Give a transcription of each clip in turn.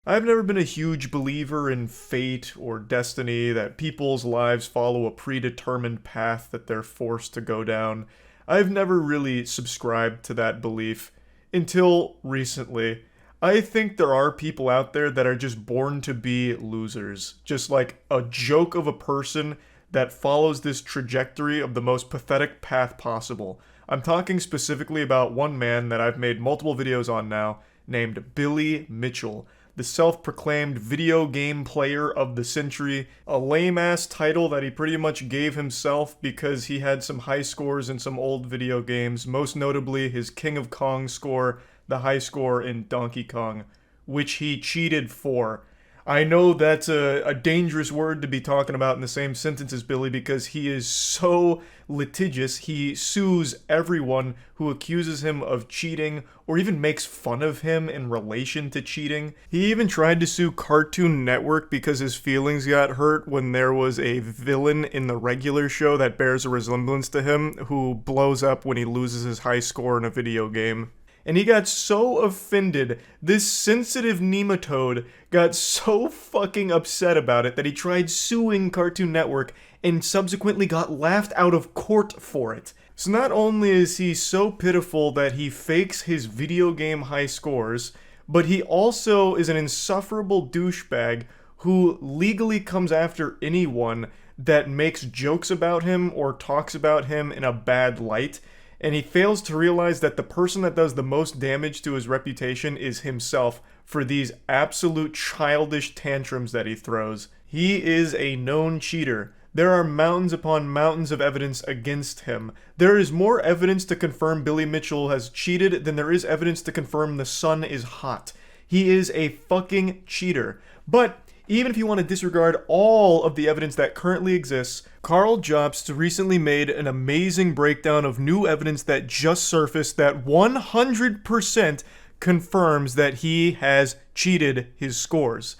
I've never been a huge believer in fate or destiny, that people's lives follow a predetermined path that they're forced to go down. I've never really subscribed to that belief until recently. I think there are people out there that are just born to be losers. Just like a joke of a person that follows this trajectory of the most pathetic path possible. I'm talking specifically about one man that I've made multiple videos on now, named Billy Mitchell, the self-proclaimed video game player of the century, a lame-ass title that he pretty much gave himself because he had some high scores in some old video games, most notably his King of Kong score, the high score in Donkey Kong, which he cheated for. I know that's a dangerous word to be talking about in the same sentence as Billy because he is so litigious. He sues everyone who accuses him of cheating or even makes fun of him in relation to cheating. He even tried to sue Cartoon Network because his feelings got hurt when there was a villain in the regular show that bears a resemblance to him who blows up when he loses his high score in a video game. And he got so offended, this sensitive nematode got so fucking upset about it that he tried suing Cartoon Network and subsequently got laughed out of court for it. So not only is he so pitiful that he fakes his video game high scores, but he also is an insufferable douchebag who legally comes after anyone that makes jokes about him or talks about him in a bad light. And he fails to realize that the person that does the most damage to his reputation is himself for these absolute childish tantrums that he throws. He is a known cheater. There are mountains upon mountains of evidence against him. There is more evidence to confirm Billy Mitchell has cheated than there is evidence to confirm the sun is hot. He is a fucking cheater. But even if you want to disregard all of the evidence that currently exists, Karl Jobst recently made an amazing breakdown of new evidence that just surfaced that 100% confirms that he has cheated his scores.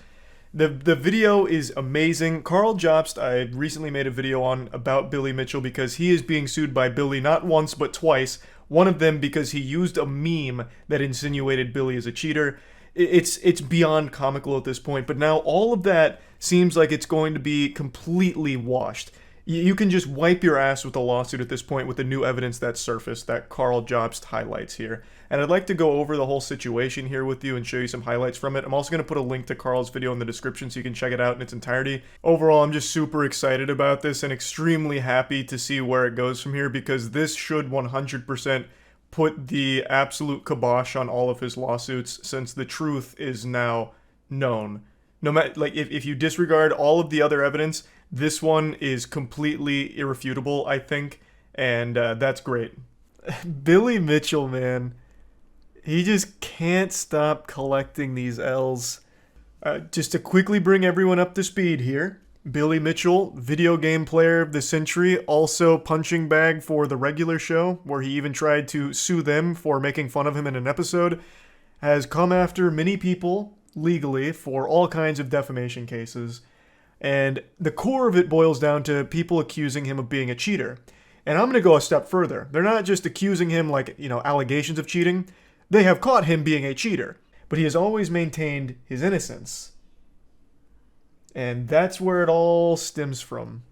The video is amazing. Karl Jobst, I recently made a video on about Billy Mitchell because he is being sued by Billy not once but twice. One of them because he used a meme that insinuated Billy as a cheater. It's beyond comical at this point, but now all of that seems like it's going to be completely washed. You can just wipe your ass with a lawsuit at this point with the new evidence that surfaced that Karl Jobst highlights here. And I'd like to go over the whole situation here with you and show you some highlights from it. I'm also going to put a link to Karl's video in the description so you can check it out in its entirety. Overall, I'm just super excited about this and extremely happy to see where it goes from here because this should 100% put the absolute kibosh on all of his lawsuits since the truth is now known. No matter, like, if you disregard all of the other evidence, this one is completely irrefutable, I think, and that's great. Billy Mitchell, man, he just can't stop collecting these L's. Just to quickly bring everyone up to speed here, Billy Mitchell, video game player of the century, also punching bag for the regular show, where he even tried to sue them for making fun of him in an episode, has come after many people legally for all kinds of defamation cases. And the core of it boils down to people accusing him of being a cheater. And I'm going to go a step further. They're not just accusing him like, allegations of cheating. They have caught him being a cheater. But he has always maintained his innocence. And that's where it all stems from.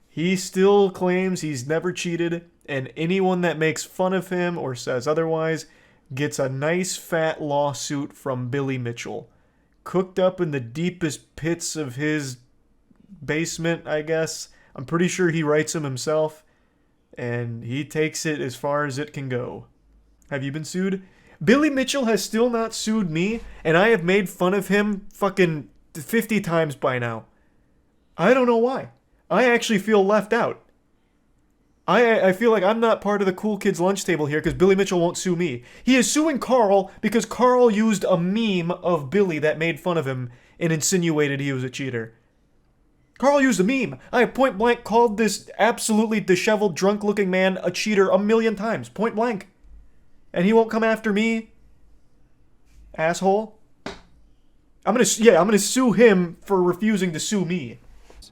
He still claims he's never cheated, and anyone that makes fun of him or says otherwise gets a nice fat lawsuit from Billy Mitchell. Cooked up in the deepest pits of his basement, I guess. I'm pretty sure he writes them himself, and he takes it as far as it can go. Have you been sued? Billy Mitchell has still not sued me, and I have made fun of him fucking 50 times by now. I don't know why. I actually feel left out. I feel like I'm not part of the cool kids lunch table here because Billy Mitchell won't sue me. He is suing Karl because Karl used a meme of Billy that made fun of him and insinuated he was a cheater. Karl used a meme. I have point blank called this absolutely disheveled, drunk-looking man a cheater a million times. Point blank. And he won't come after me? Asshole. I'm gonna sue him for refusing to sue me.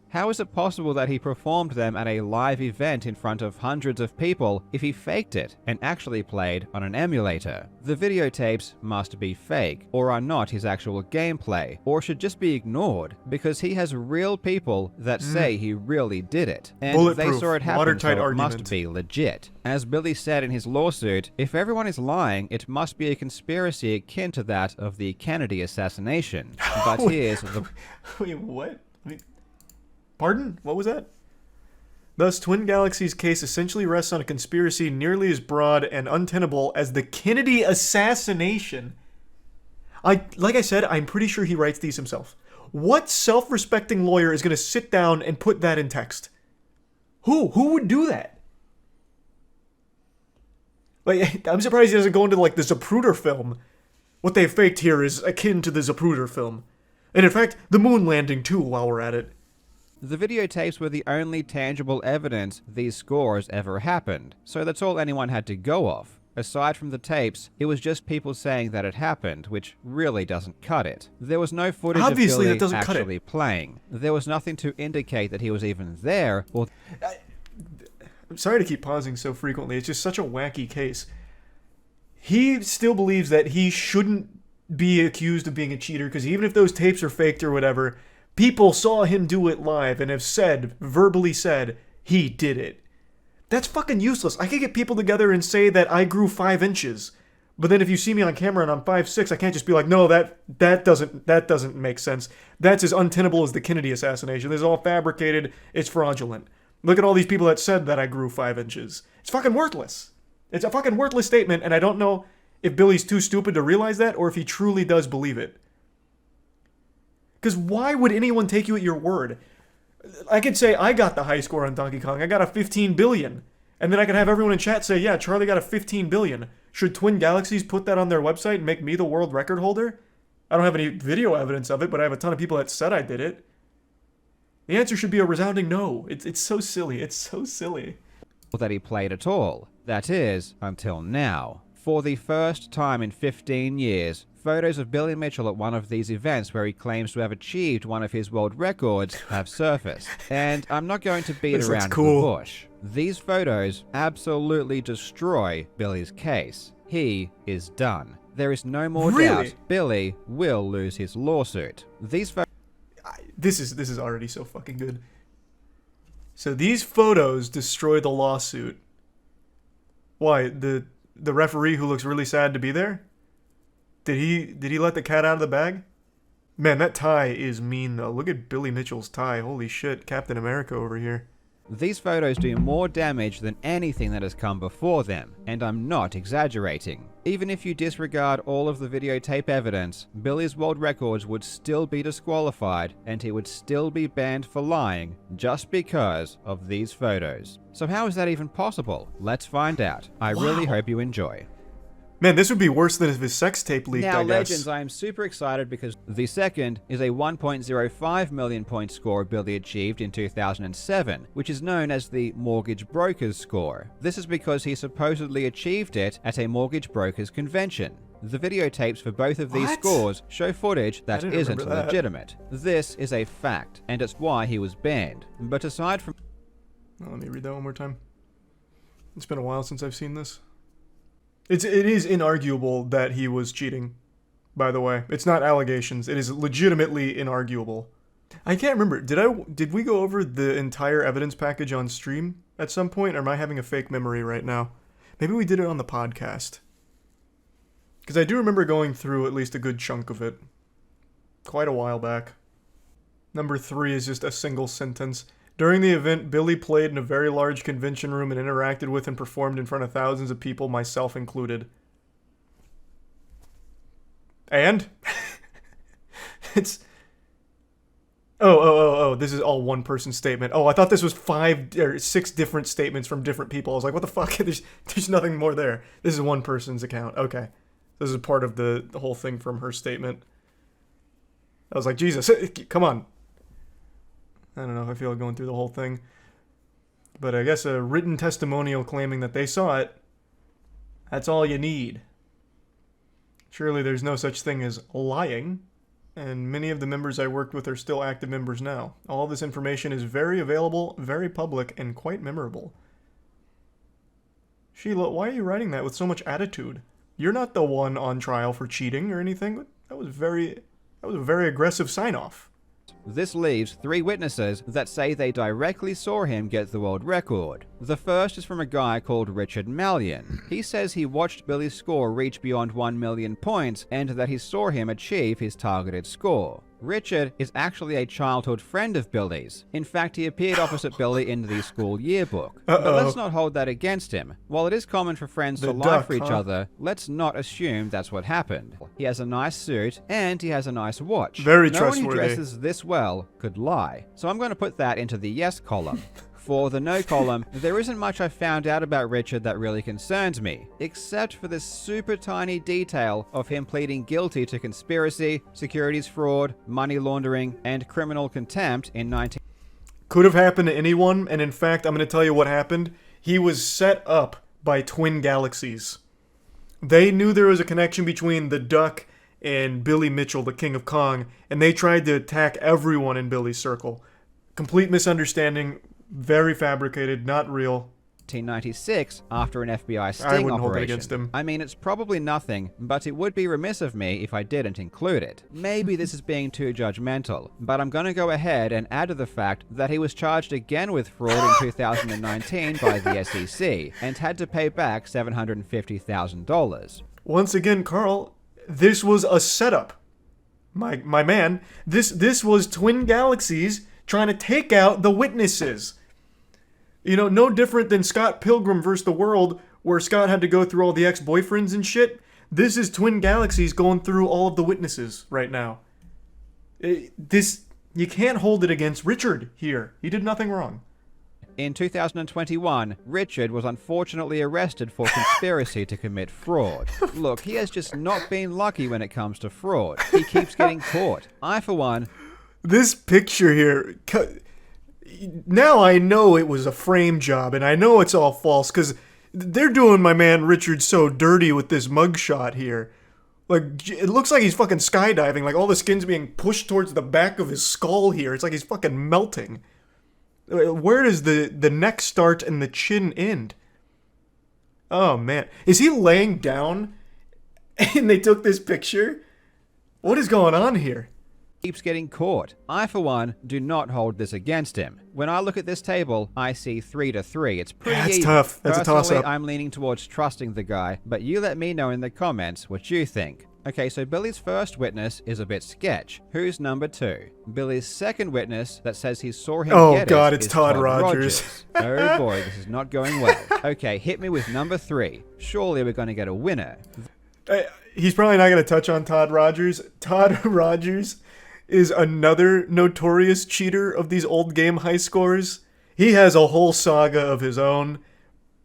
How is it possible that he performed them at a live event in front of hundreds of people if he faked it and actually played on an emulator? The videotapes must be fake, or are not his actual gameplay, or should just be ignored, because he has real people that say he really did it, and they saw it happen, so it must be legit. As Billy said in his lawsuit, if everyone is lying, it must be a conspiracy akin to that of the Kennedy assassination. But here's the... Wait, what? Pardon? What was that? Thus, Twin Galaxies' case essentially rests on a conspiracy nearly as broad and untenable as the Kennedy assassination. Like I said, I'm pretty sure he writes these himself. What self-respecting lawyer is going to sit down and put that in text? Who would do that? Like, I'm surprised he doesn't go into, like, the Zapruder film. What they faked here is akin to the Zapruder film. And in fact, the moon landing too, while we're at it. The videotapes were the only tangible evidence these scores ever happened, so that's all anyone had to go off. Aside from the tapes, it was just people saying that it happened, which really doesn't cut it. There was no footage of Billy actually playing. There was nothing to indicate that he was even there, or... I'm sorry to keep pausing so frequently, it's just such a wacky case. He still believes that he shouldn't be accused of being a cheater, because even if those tapes are faked or whatever, people saw him do it live and have verbally said, he did it. That's fucking useless. I could get people together and say that I grew 5 inches. But then if you see me on camera and I'm 5'6", I can't just be like, no, that doesn't make sense. That's as untenable as the Kennedy assassination. This is all fabricated. It's fraudulent. Look at all these people that said that I grew 5 inches. It's fucking worthless. It's a fucking worthless statement, and I don't know if Billy's too stupid to realize that or if he truly does believe it. Because why would anyone take you at your word? I could say I got the high score on Donkey Kong. I got a 15 billion. And then I could have everyone in chat say, yeah, Charlie got a 15 billion. Should Twin Galaxies put that on their website and make me the world record holder? I don't have any video evidence of it, but I have a ton of people that said I did it. The answer should be a resounding no. It's so silly. It's so silly. That he played at all. That is, until now. For the first time in 15 years, photos of Billy Mitchell at one of these events where he claims to have achieved one of his world records have surfaced. And I'm not going to beat around the bush. These photos absolutely destroy Billy's case. He is done. There is no more doubt Billy will lose his lawsuit. These photos... This is already so fucking good. So these photos destroy the lawsuit. Why? The referee who looks really sad to be there? Did he let the cat out of the bag? Man, that tie is mean though. Look at Billy Mitchell's tie. Holy shit, Captain America over here. These photos do more damage than anything that has come before them, and I'm not exaggerating. Even if you disregard all of the videotape evidence, Billy's world records would still be disqualified, and he would still be banned for lying just because of these photos. So how is that even possible? Let's find out. I really hope you enjoy. Man, this would be worse than if his sex tape leaked, I guess. Now, Legends, I am super excited because the second is a 1.05 million point score Billy achieved in 2007, which is known as the mortgage broker's score. This is because he supposedly achieved it at a mortgage broker's convention. The videotapes for both of these scores show footage that isn't legitimate. This is a fact, and it's why he was banned. But aside from... Let me read that one more time. It's been a while since I've seen this. It is inarguable that he was cheating, by the way. It's not allegations. It is legitimately inarguable. I can't remember. Did we go over the entire evidence package on stream at some point, or am I having a fake memory right now? Maybe we did it on the podcast. Because I do remember going through at least a good chunk of it. Quite a while back. Number 3 is just a single sentence. During the event, Billy played in a very large convention room and interacted with and performed in front of thousands of people, myself included. And? It's... Oh, this is all one person's statement. Oh, I thought this was 5 or 6 different statements from different people. I was like, what the fuck? There's nothing more there. This is one person's account. Okay. This is part of the whole thing from her statement. I was like, Jesus, come on. I don't know if I feel like going through the whole thing. But I guess a written testimonial claiming that they saw it, that's all you need. Surely there's no such thing as lying. and many of the members I worked with are still active members now. All this information is very available, very public, and quite memorable. Sheila, why are you writing that with so much attitude? You're not the one on trial for cheating or anything. That was a very aggressive sign-off. This leaves 3 witnesses that say they directly saw him get the world record. The first is from a guy called Richard Mallion. He says he watched Billy's score reach beyond 1 million points and that he saw him achieve his targeted score. Richard is actually a childhood friend of Billy's. In fact, he appeared opposite Billy in the school yearbook. But let's not hold that against him. While it is common for friends to lie for each other, let's not assume that's what happened. He has a nice suit, and he has a nice watch. Very no trustworthy. No one who dresses this well could lie. So I'm going to put that into the yes column. For the no column, there isn't much I found out about Richard that really concerns me, except for this super tiny detail of him pleading guilty to conspiracy, securities fraud, money laundering, and criminal contempt in 19... Could have happened to anyone, and in fact, I'm going to tell you what happened. He was set up by twin galaxies. They knew there was a connection between the Duck and Billy Mitchell, the King of Kong, and they tried to attack everyone in Billy's circle. Complete misunderstanding. Very fabricated, not real. 1996, after an FBI sting I wouldn't operation. hold it against him. I mean, it's probably nothing, but it would be remiss of me if I didn't include it. Maybe this is being too judgmental, but I'm going to go ahead and add to the fact that he was charged again with fraud in 2019 by the SEC and had to pay back $750,000. Once again, Carl, this was a setup. My man, this was twin galaxies trying to take out the witnesses. You know, no different than Scott Pilgrim vs. the World, where Scott had to go through all the ex-boyfriends and shit. This is twin galaxies going through all of the witnesses right now. You can't hold it against Richard here. He did nothing wrong. In 2021, Richard was unfortunately arrested for conspiracy to commit fraud. Look, he has just not been lucky when it comes to fraud. He keeps getting caught. I, for one... This picture here... Now I know it was a frame job, and I know it's all false, because they're doing my man Richard so dirty with this mugshot here. Like, it looks like he's fucking skydiving, like all the skin's being pushed towards the back of his skull here. It's like he's fucking melting. Where does the neck start and the chin end? Oh, man. Is he laying down and they took this picture? What is going on here? Keeps getting caught. I, for one, do not hold this against him. When I look at this table, I see 3-3. It's pretty That's even. tough. That's a toss-up. Personally, I'm leaning towards trusting the guy, but you let me know in the comments what you think. Okay, so Billy's first witness is a bit sketch. Who's number 2? Billy's second witness that says he saw him oh get God, it it's is Todd Rogers. Oh boy, this is not going well. Okay, hit me with number 3. Surely we're going to get a winner. He's probably not going to touch on Todd Rogers. Todd Rogers is another notorious cheater of these old game high scores. He has a whole saga of his own.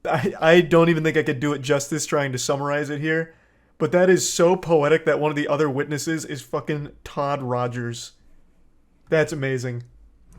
I don't even think I could do it justice trying to summarize it here. But that is so poetic that one of the other witnesses is fucking Todd Rogers. That's amazing.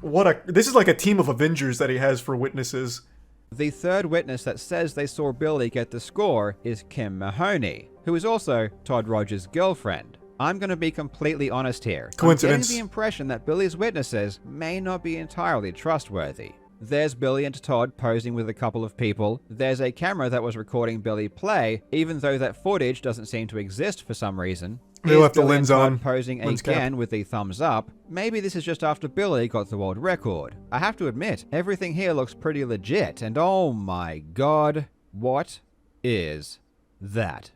This is like a team of Avengers that he has for witnesses. The third witness that says they saw Billy get the score is Kim Mahoney, who is also Todd Rogers' girlfriend. I'm going to be completely honest here. Coincidence. I'm getting the impression that Billy's witnesses may not be entirely trustworthy. There's Billy and Todd posing with a couple of people. There's a camera that was recording Billy play, even though that footage doesn't seem to exist for some reason. They left the lens Todd on. Posing again with the thumbs up. Maybe this is just after Billy got the world record. I have to admit, everything here looks pretty legit, and oh my god, what is that?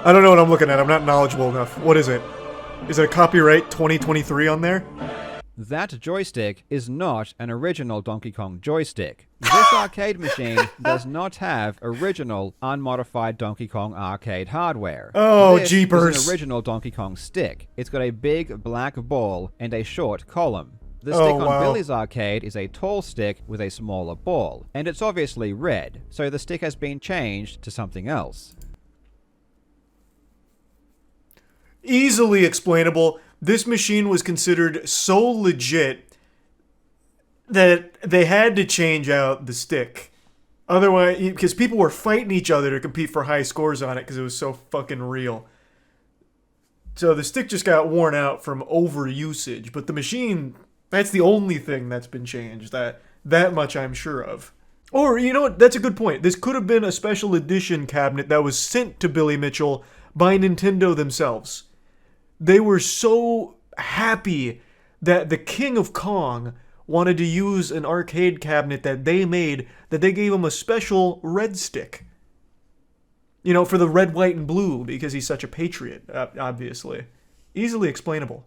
I don't know what I'm looking at. I'm not knowledgeable enough. What is it? Is it a copyright 2023 on there? That joystick is not an original Donkey Kong joystick. This arcade machine does not have original, unmodified Donkey Kong arcade hardware. Oh, this jeepers. is an original Donkey Kong stick. It's got a big black ball and a short column. The Oh, stick on wow. Billy's arcade is a tall stick with a smaller ball, and it's obviously red, so the stick has been changed to something else. Easily explainable. This machine was considered so legit that they had to change out the stick. Otherwise, because people were fighting each other to compete for high scores on it because it was so fucking real. So the stick just got worn out from overusage, but the machine, that's the only thing that's been changed. That much I'm sure of. Or, you know what, that's a good point. This could have been a special edition cabinet that was sent to Billy Mitchell by Nintendo themselves. They were so happy that the King of Kong wanted to use an arcade cabinet that they made that they gave him a special red stick. You know, for the red, white, and blue, because he's such a patriot, obviously. Easily explainable.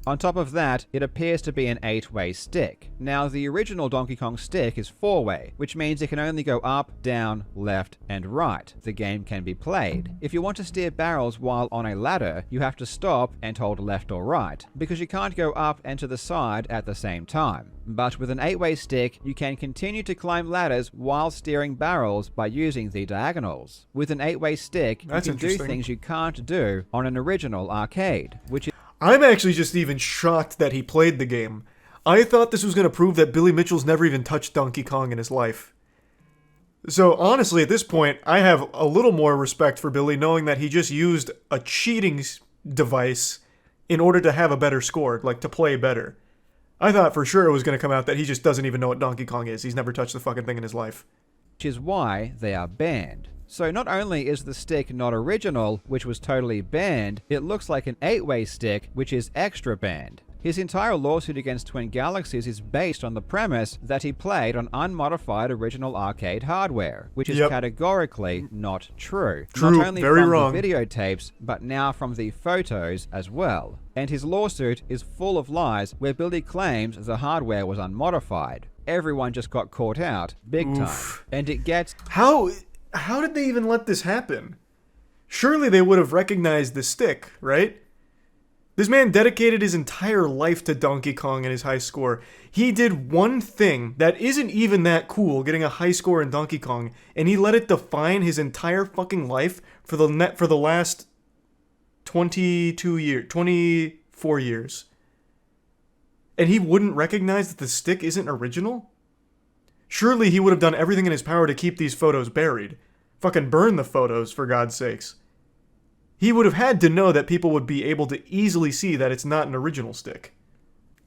On top of that, it appears to be an 8-way stick. Now, the original Donkey Kong stick is 4-way, which means it can only go up, down, left, and right. The game can be played. If you want to steer barrels while on a ladder, you have to stop and hold left or right, because you can't go up and to the side at the same time. But with an 8-way stick, you can continue to climb ladders while steering barrels by using the diagonals. With an 8-way stick, you can do things you can't do on an original arcade, which is... I'm actually just even shocked that he played the game. I thought this was going to prove that Billy Mitchell's never even touched Donkey Kong in his life. So honestly, at this point, I have a little more respect for Billy knowing that he just used a cheating device in order to have a better score, like to play better. I thought for sure it was going to come out that he just doesn't even know what Donkey Kong is. He's never touched the fucking thing in his life. Which is why they are banned. So not only is the stick not original, which was totally banned, it looks like an 8-way stick, which is extra banned. His entire lawsuit against Twin Galaxies is based on the premise that he played on unmodified original arcade hardware, which is categorically not true. Not only from the videotapes, but now from the photos as well. And his lawsuit is full of lies where Billy claims the hardware was unmodified. Everyone just got caught out, big time. And it gets... How did they even let this happen? Surely they would have recognized the stick, right? This man dedicated his entire life to Donkey Kong and his high score. He did one thing that isn't even that cool, getting a high score in Donkey Kong, and he let it define his entire fucking life for the last 24 years. And he wouldn't recognize that the stick isn't original? Surely he would have done everything in his power to keep these photos buried. Fucking burn the photos, for God's sakes. He would have had to know that people would be able to easily see that it's not an original stick.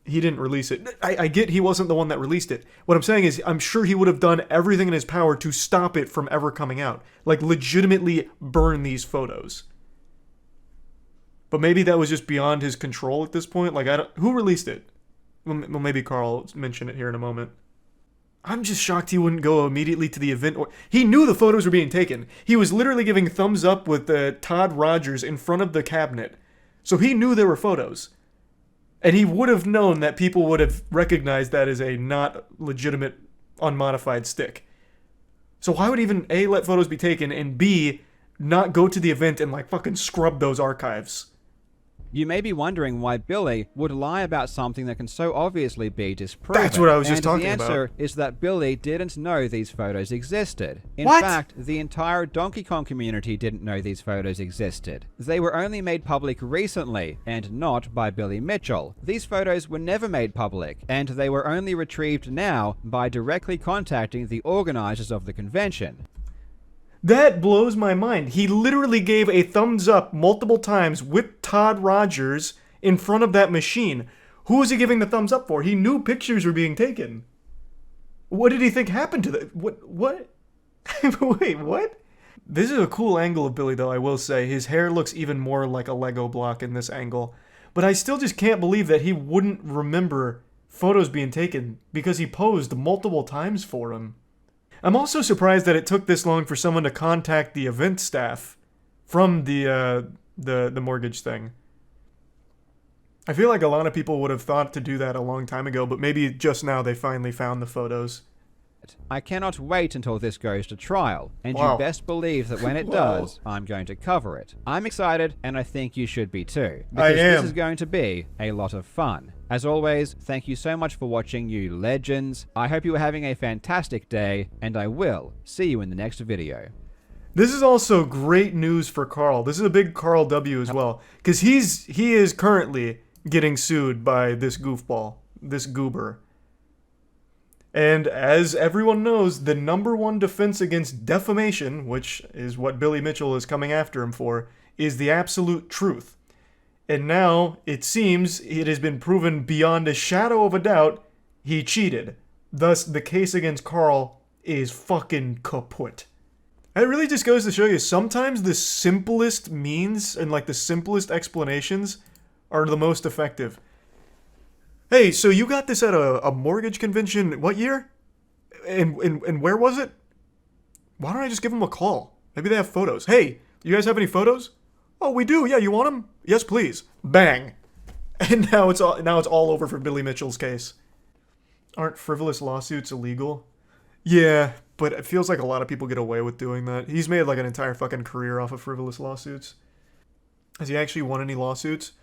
He didn't release it. I get he wasn't the one that released it. What I'm saying is, I'm sure he would have done everything in his power to stop it from ever coming out. Like, legitimately burn these photos. But maybe that was just beyond his control at this point. Like, who released it? Well, maybe Carl will mention it here in a moment. I'm just shocked he wouldn't go immediately to the event. He knew the photos were being taken. He was literally giving thumbs up with Todd Rogers in front of the cabinet. So he knew there were photos. And he would have known that people would have recognized that as a not legitimate, unmodified stick. So why would even A, let photos be taken, and B, not go to the event and like fucking scrub those archives? You may be wondering why Billy would lie about something that can so obviously be disproven. That's what I was just talking about. And the answer is that Billy didn't know these photos existed. In fact, the entire Donkey Kong community didn't know these photos existed. They were only made public recently, and not by Billy Mitchell. These photos were never made public, and they were only retrieved now by directly contacting the organizers of the convention. That blows my mind. He literally gave a thumbs up multiple times with Todd Rogers in front of that machine. Who was he giving the thumbs up for? He knew pictures were being taken. What did he think happened to that? What? Wait, what? This is a cool angle of Billy, though, I will say. His hair looks even more like a Lego block in this angle. But I still just can't believe that he wouldn't remember photos being taken because he posed multiple times for him. I'm also surprised that it took this long for someone to contact the event staff from the mortgage thing. I feel like a lot of people would have thought to do that a long time ago, but maybe just now they finally found the photos. I cannot wait until this goes to trial, and you best believe that when it does, I'm going to cover it. I'm excited, and I think you should be too, because this is going to be a lot of fun. As always, thank you so much for watching, you legends. I hope you are having a fantastic day, and I will see you in the next video. This is also great news for Carl. This is a big Carl W as well, because he is currently getting sued by this goofball, this goober. And as everyone knows, the #1 defense against defamation, which is what Billy Mitchell is coming after him for, is the absolute truth. And now, it seems, it has been proven beyond a shadow of a doubt he cheated. Thus, the case against Carl is fucking kaput. It really just goes to show you, sometimes the simplest means and like the simplest explanations are the most effective. Hey, so you got this at a mortgage convention, what year? And where was it? Why don't I just give them a call? Maybe they have photos. Hey, you guys have any photos? Oh, we do. Yeah, you want them? Yes, please. Bang. And now it's all over for Billy Mitchell's case. Aren't frivolous lawsuits illegal? Yeah, but it feels like a lot of people get away with doing that. He's made like an entire fucking career off of frivolous lawsuits. Has he actually won any lawsuits?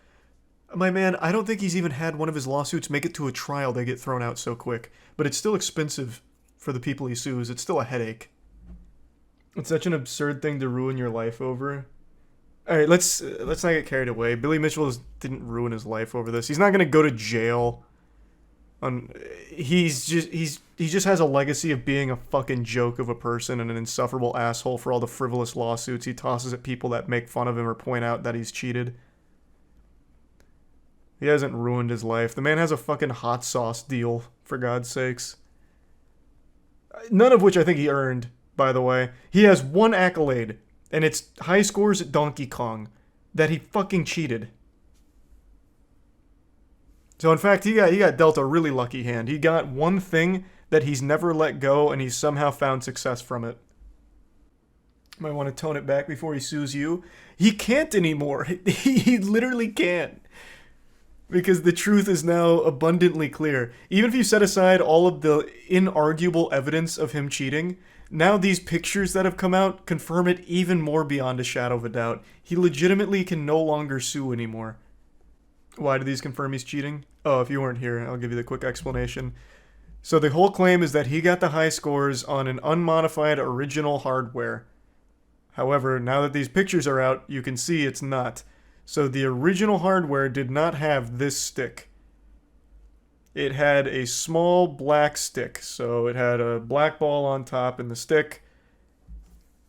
My man, I don't think he's even had one of his lawsuits make it to a trial. They get thrown out so quick. But it's still expensive for the people he sues. It's still a headache. It's such an absurd thing to ruin your life over. All right, let's not get carried away. Billy Mitchell didn't ruin his life over this. He's not gonna go to jail. He just has a legacy of being a fucking joke of a person and an insufferable asshole for all the frivolous lawsuits he tosses at people that make fun of him or point out that he's cheated. He hasn't ruined his life. The man has a fucking hot sauce deal, for God's sakes. None of which I think he earned, by the way. He has one accolade, and it's high scores at Donkey Kong. That he fucking cheated. So in fact, he got dealt a really lucky hand. He got one thing that he's never let go, and he's somehow found success from it. Might want to tone it back before he sues you. He can't anymore. He literally can't. Because the truth is now abundantly clear. Even if you set aside all of the inarguable evidence of him cheating, now these pictures that have come out confirm it even more beyond a shadow of a doubt. He legitimately can no longer sue anymore. Why do these confirm he's cheating? Oh, if you weren't here, I'll give you the quick explanation. So the whole claim is that he got the high scores on an unmodified original hardware. However, now that these pictures are out, you can see it's not. So the original hardware did not have this stick. It had a small black stick. So it had a black ball on top and the stick.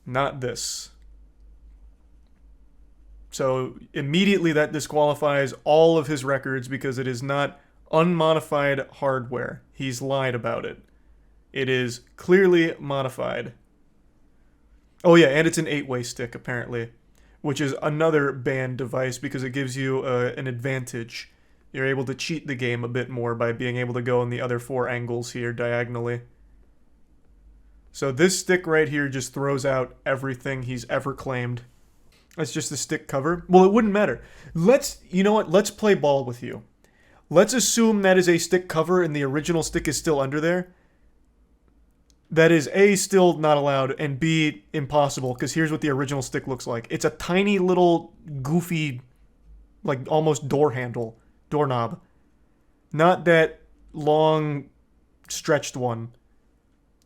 Not this. So immediately that disqualifies all of his records because it is not unmodified hardware. He's lied about it. It is clearly modified. Oh yeah, and it's an 8-way stick apparently, which is another banned device because it gives you an advantage. You're able to cheat the game a bit more by being able to go in the other 4 angles here diagonally. So this stick right here just throws out everything he's ever claimed. That's just the stick cover. Well, it wouldn't matter. You know what? Let's play ball with you. Let's assume that is a stick cover and the original stick is still under there. That is A, still not allowed, and B, impossible, because here's what the original stick looks like. It's a tiny little goofy, like almost doorknob. Not that long, stretched one.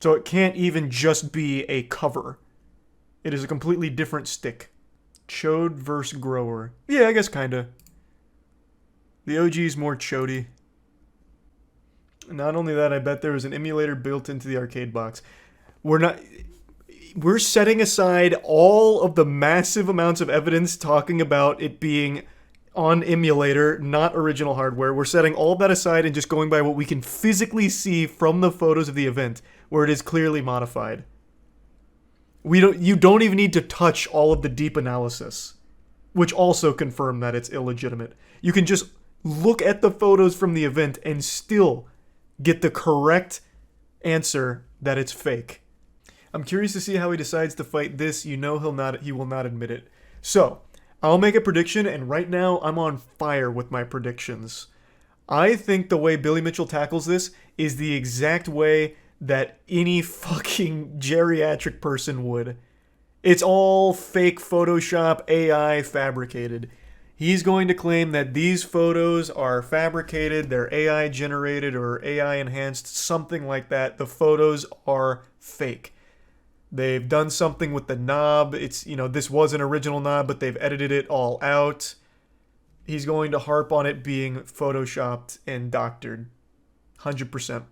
So it can't even just be a cover. It is a completely different stick. Chode versus grower. Yeah, I guess kinda. The OG's more chody. Not only that, I bet there was an emulator built into the arcade box. We're setting aside all of the massive amounts of evidence talking about it being on emulator, not original hardware. We're setting all of that aside and just going by what we can physically see from the photos of the event, where it is clearly modified. You don't even need to touch all of the deep analysis, which also confirm that it's illegitimate. You can just look at the photos from the event and still get the correct answer that it's fake. I'm curious to see how he decides to fight this. You know he will not admit it. So, I'll make a prediction, and right now I'm on fire with my predictions. I think the way Billy Mitchell tackles this is the exact way that any fucking geriatric person would. It's all fake Photoshop, AI, fabricated. He's going to claim that these photos are fabricated, they're AI generated or AI enhanced, something like that. The photos are fake. They've done something with the knob. This was an original knob, but they've edited it all out. He's going to harp on it being photoshopped and doctored. 100%.